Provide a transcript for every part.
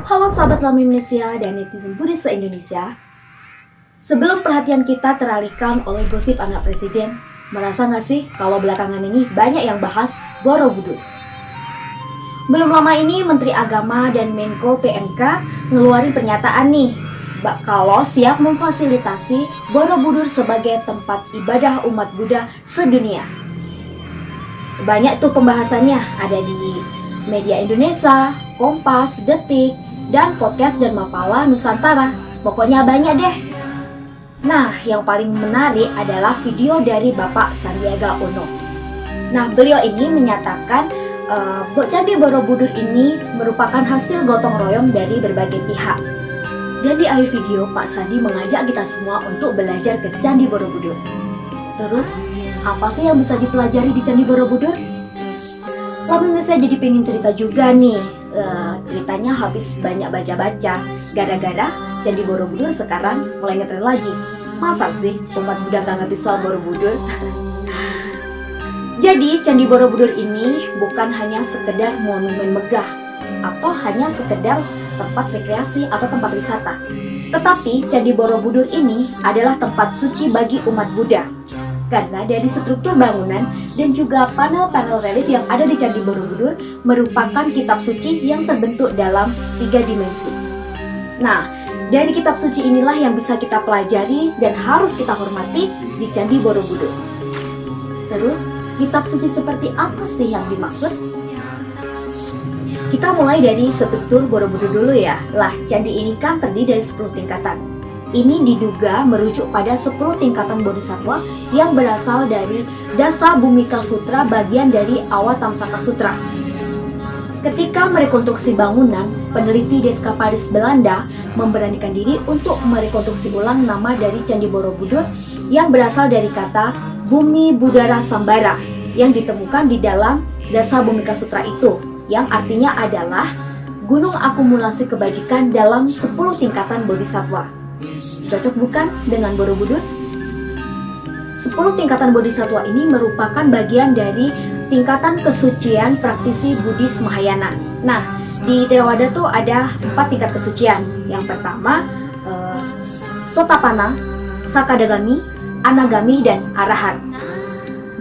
Halo sahabat Lami Indonesia dan netizen Buddhis se-Indonesia. Sebelum perhatian kita teralihkan oleh gosip anak presiden, merasa nggak sih kalau belakangan ini banyak yang bahas Borobudur? Belum lama ini Menteri Agama dan Menko PMK ngeluarin pernyataan nih, kalau siap memfasilitasi Borobudur sebagai tempat ibadah umat Buddha sedunia. Banyak tuh pembahasannya, ada di media Indonesia, Kompas, Detik, dan podcast dan Mapala Nusantara. Pokoknya banyak deh. Nah, yang paling menarik adalah video dari Bapak Sandiaga Uno. Nah, beliau ini menyatakan Candi Borobudur ini merupakan hasil gotong royong dari berbagai pihak. Dan di akhir video, Pak Sandi mengajak kita semua untuk belajar ke Candi Borobudur. Terus, apa sih yang bisa dipelajari di Candi Borobudur? Lalu saya jadi pengen cerita juga nih. Ceritanya habis banyak baca-baca. Gara-gara Candi Borobudur sekarang mulai ngetren lagi. Masa sih umat Buddha gak ngerti soal Borobudur? Jadi Candi Borobudur ini bukan hanya sekedar monumen megah atau hanya sekedar tempat rekreasi atau tempat wisata. Tetapi Candi Borobudur ini adalah tempat suci bagi umat Buddha. Karena dari struktur bangunan dan juga panel-panel relief yang ada di Candi Borobudur merupakan kitab suci yang terbentuk dalam 3 dimensi. Nah, dari kitab suci inilah yang bisa kita pelajari dan harus kita hormati di Candi Borobudur. Terus, kitab suci seperti apa sih yang dimaksud? Kita mulai dari struktur Borobudur dulu ya. Lah, candi ini kan terdiri dari 10 tingkatan. Ini diduga merujuk pada 10 tingkatan bodhisattva yang berasal dari Dasa Bhumika Sutra bagian dari Avatamsaka Sutra. Ketika merekonstruksi bangunan, peneliti Deskaparis Belanda memberanikan diri untuk merekonstruksi ulang nama dari Candi Borobudur yang berasal dari kata Bumi Budara Sambara yang ditemukan di dalam Dasa Bhumika Sutra itu, yang artinya adalah gunung akumulasi kebajikan dalam 10 tingkatan bodhisattva. Cocok bukan dengan Borobudur? 10 tingkatan bodhisattva ini merupakan bagian dari tingkatan kesucian praktisi Buddhis Mahayana. Nah, di Theravada tuh ada 4 tingkat kesucian. Yang pertama, Sotapanna, Sakadagami, Anagami, dan Arahat.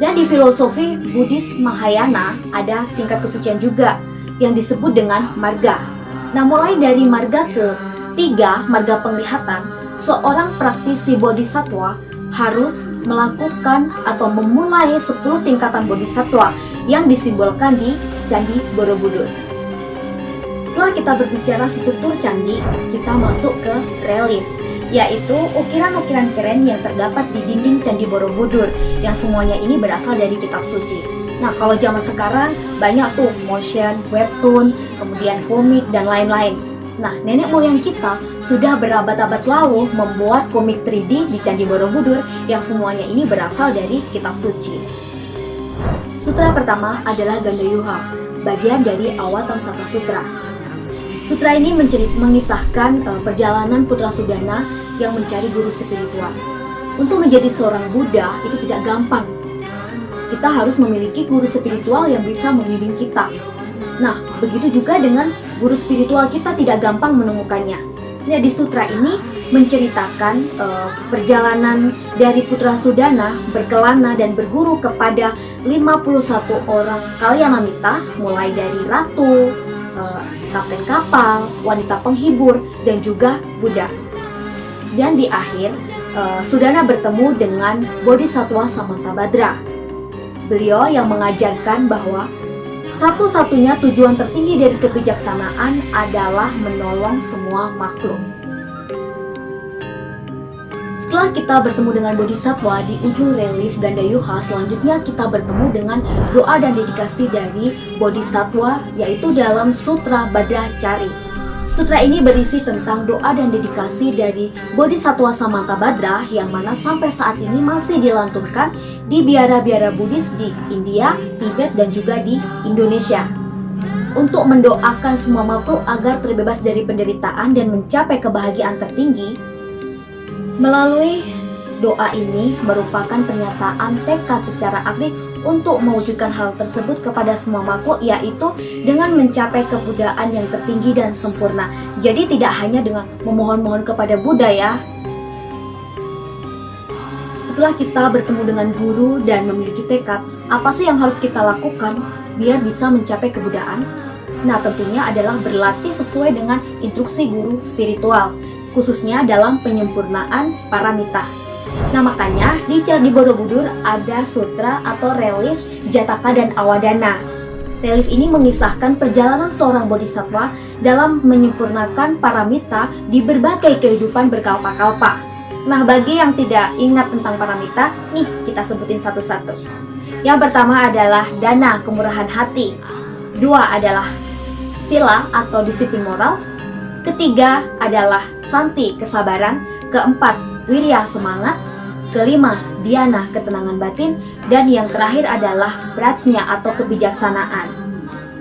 Dan di filosofi Buddhis Mahayana ada tingkat kesucian juga yang disebut dengan marga. Nah, mulai dari marga ke-3, marga penglihatan, seorang praktisi bodhisattva harus melakukan atau memulai 10 tingkatan bodhisattva yang disimbolkan di Candi Borobudur. Setelah kita berbicara struktur candi, kita masuk ke relief, yaitu ukiran-ukiran keren yang terdapat di dinding Candi Borobudur, yang semuanya ini berasal dari kitab suci. Nah, kalau zaman sekarang banyak tuh motion, webtoon, kemudian komik, dan lain-lain. Nah, nenek moyang kita sudah berabad-abad lalu membuat komik 3D di Candi Borobudur yang semuanya ini berasal dari kitab suci. Sutra pertama adalah Gandayuha, bagian dari Avatamsaka Sutra. Sutra ini mengisahkan perjalanan Putra Sudana yang mencari guru spiritual. Untuk menjadi seorang Buddha itu tidak gampang. Kita harus memiliki guru spiritual yang bisa membimbing kita. Nah, begitu juga dengan guru spiritual kita tidak gampang menemukannya. Nah, di sutra ini menceritakan perjalanan dari Putra Sudana berkelana dan berguru kepada 51 orang kalyanamita, mulai dari ratu, kapten kapal, wanita penghibur, dan juga Buddha. Dan di akhir, Sudana bertemu dengan Bodhisattva Samantabhadra. Beliau yang mengajarkan bahwa satu-satunya tujuan tertinggi dari kebijaksanaan adalah menolong semua makhluk. Setelah kita bertemu dengan Bodhisattva di ujung relief Gandayuha, selanjutnya kita bertemu dengan doa dan dedikasi dari Bodhisattva, yaitu dalam Sutra Bhadrachari. Sutra ini berisi tentang doa dan dedikasi dari Bodhisattva Samantabhadra yang mana sampai saat ini masih dilantunkan di biara-biara Buddhis di India, Tibet, dan juga di Indonesia. Untuk mendoakan semua makhluk agar terbebas dari penderitaan dan mencapai kebahagiaan tertinggi, melalui doa ini merupakan pernyataan tekad secara aktif untuk mewujudkan hal tersebut kepada semua makhluk, yaitu dengan mencapai kebudaan yang tertinggi dan sempurna. Jadi tidak hanya dengan memohon-mohon kepada Buddha ya. Setelah kita bertemu dengan guru dan memiliki tekad, apa sih yang harus kita lakukan biar bisa mencapai kebudaan? Nah, tentunya adalah berlatih sesuai dengan instruksi guru spiritual, khususnya dalam penyempurnaan paramita. Nah, makanya di Candi Borobudur ada sutra atau relief Jataka dan Awadana. Relief ini mengisahkan perjalanan seorang bodhisattva dalam menyempurnakan paramita di berbagai kehidupan berkalpa-kalpa. Nah, bagi yang tidak ingat tentang paramita, nih kita sebutin satu-satu. Yang pertama adalah dana, kemurahan hati. Dua adalah sila atau disiplin moral. Ketiga adalah santi, kesabaran. Keempat, wirya, semangat. Kelima, dhyana, ketenangan batin. Dan yang terakhir adalah prajna atau kebijaksanaan.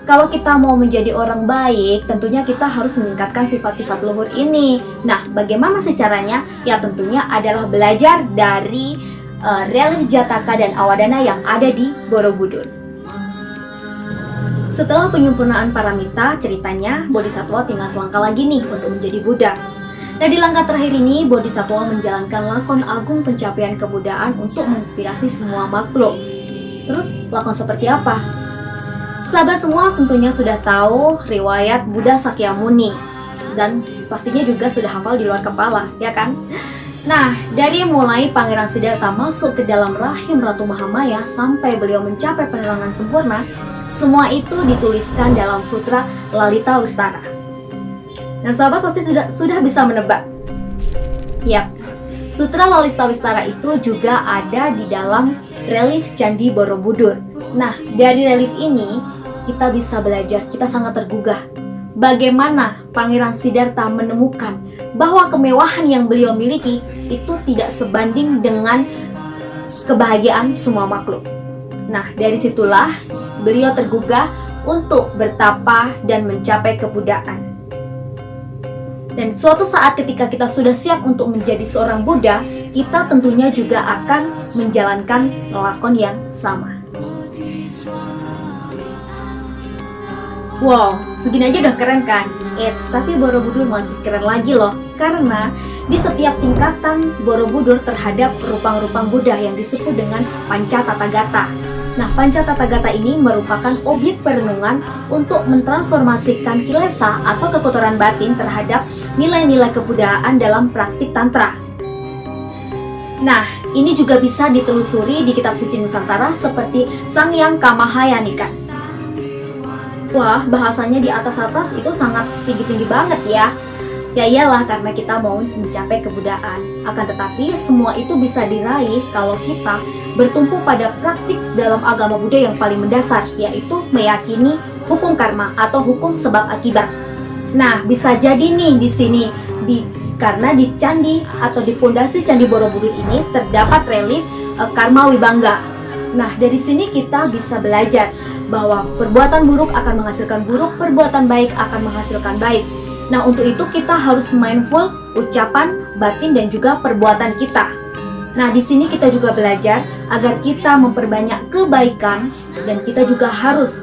Kalau kita mau menjadi orang baik, tentunya kita harus meningkatkan sifat-sifat luhur ini. Nah, bagaimana sih caranya? Ya tentunya adalah belajar dari relief Jataka dan Awadana yang ada di Borobudur. Setelah penyempurnaan paramita, ceritanya Bodhisattva tinggal selangkah lagi nih untuk menjadi Buddha. Nah, di langkah terakhir ini, Bodhisattva menjalankan lakon agung pencapaian kebudaan untuk menginspirasi semua makhluk. Terus, lakon seperti apa? Sahabat semua tentunya sudah tahu riwayat Buddha Sakyamuni, dan pastinya juga sudah hafal di luar kepala, ya kan? Nah, dari mulai Pangeran Siddhartha masuk ke dalam rahim Ratu Mahamaya sampai beliau mencapai penerangan sempurna, semua itu dituliskan dalam sutra Lalita Wistara. Nah, sahabat pasti sudah bisa menebak. Yap, sutra Lalita Wistara itu juga ada di dalam relief Candi Borobudur. Nah, dari relief ini kita bisa belajar, kita sangat tergugah bagaimana Pangeran Siddhartha menemukan bahwa kemewahan yang beliau miliki itu tidak sebanding dengan kebahagiaan semua makhluk. Nah, dari situlah beliau tergugah untuk bertapa dan mencapai kebudaan. Dan suatu saat ketika kita sudah siap untuk menjadi seorang Buddha, kita tentunya juga akan menjalankan lakon yang sama. Wow, segini aja udah keren kan? Tapi Borobudur masih keren lagi loh. Karena di setiap tingkatan Borobudur terhadap rupang-rupang Buddha yang disebut dengan Pancatathagata. Nah, Pancatathagata ini merupakan objek perenungan untuk mentransformasikan kilesa atau kekotoran batin terhadap nilai-nilai kebudayaan dalam praktik Tantra. Nah, ini juga bisa ditelusuri di kitab suci Nusantara seperti Sangyang Kamahayanika. Wah, bahasanya di atas-atas itu sangat tinggi-tinggi banget ya. Ya iyalah, karena kita mau mencapai kebudayaan. Akan tetapi semua itu bisa diraih kalau kita bertumpu pada praktik dalam agama Buddha yang paling mendasar, yaitu meyakini hukum karma atau hukum sebab akibat. Nah, bisa jadi nih di sini karena di candi atau di pondasi Candi Borobudur ini terdapat relief Karma Wibangga. Nah, dari sini kita bisa belajar bahwa perbuatan buruk akan menghasilkan buruk, perbuatan baik akan menghasilkan baik. Nah, untuk itu kita harus mindful ucapan, batin, dan juga perbuatan kita. Nah, di sini kita juga belajar agar kita memperbanyak kebaikan, dan kita juga harus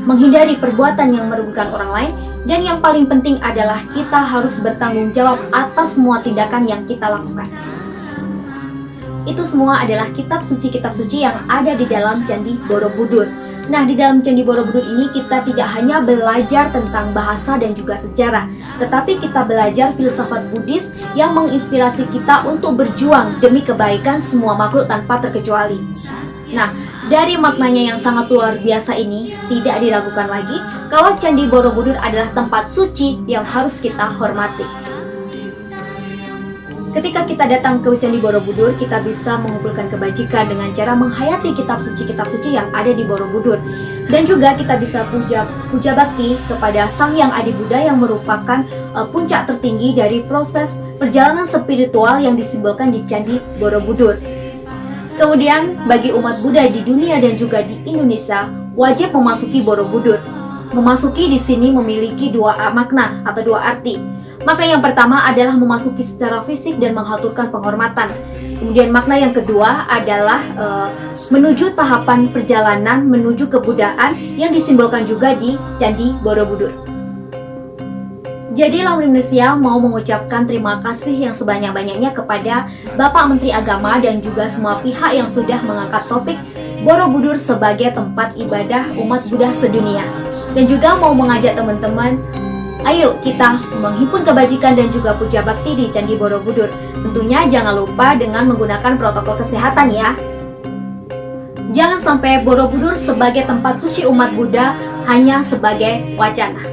menghindari perbuatan yang merugikan orang lain. Dan yang paling penting adalah kita harus bertanggung jawab atas semua tindakan yang kita lakukan. Itu semua adalah kitab suci yang ada di dalam Candi Borobudur. Nah, di dalam Candi Borobudur ini kita tidak hanya belajar tentang bahasa dan juga sejarah, tetapi kita belajar filsafat Buddhis yang menginspirasi kita untuk berjuang demi kebaikan semua makhluk tanpa terkecuali. Nah, dari maknanya yang sangat luar biasa ini, tidak diragukan lagi kalau Candi Borobudur adalah tempat suci yang harus kita hormati. Ketika kita datang ke Candi Borobudur, kita bisa mengumpulkan kebajikan dengan cara menghayati kitab suci yang ada di Borobudur. Dan juga kita bisa puja bakti kepada Sang Hyang Adi Buddha yang merupakan puncak tertinggi dari proses perjalanan spiritual yang disimbolkan di Candi Borobudur. Kemudian, bagi umat Buddha di dunia dan juga di Indonesia, wajib memasuki Borobudur. Memasuki di sini memiliki dua makna atau dua arti. Makna yang pertama adalah memasuki secara fisik dan menghaturkan penghormatan. Kemudian makna yang kedua adalah menuju tahapan perjalanan menuju kebudayaan yang disimbolkan juga di Candi Borobudur. Jadi Laut Indonesia mau mengucapkan terima kasih yang sebanyak-banyaknya kepada Bapak Menteri Agama dan juga semua pihak yang sudah mengangkat topik Borobudur sebagai tempat ibadah umat Buddha sedunia. Dan juga mau mengajak teman-teman, ayo kita menghimpun kebajikan dan juga puja bakti di Candi Borobudur. Tentunya jangan lupa dengan menggunakan protokol kesehatan ya. Jangan sampai Borobudur sebagai tempat suci umat Buddha hanya sebagai wacana.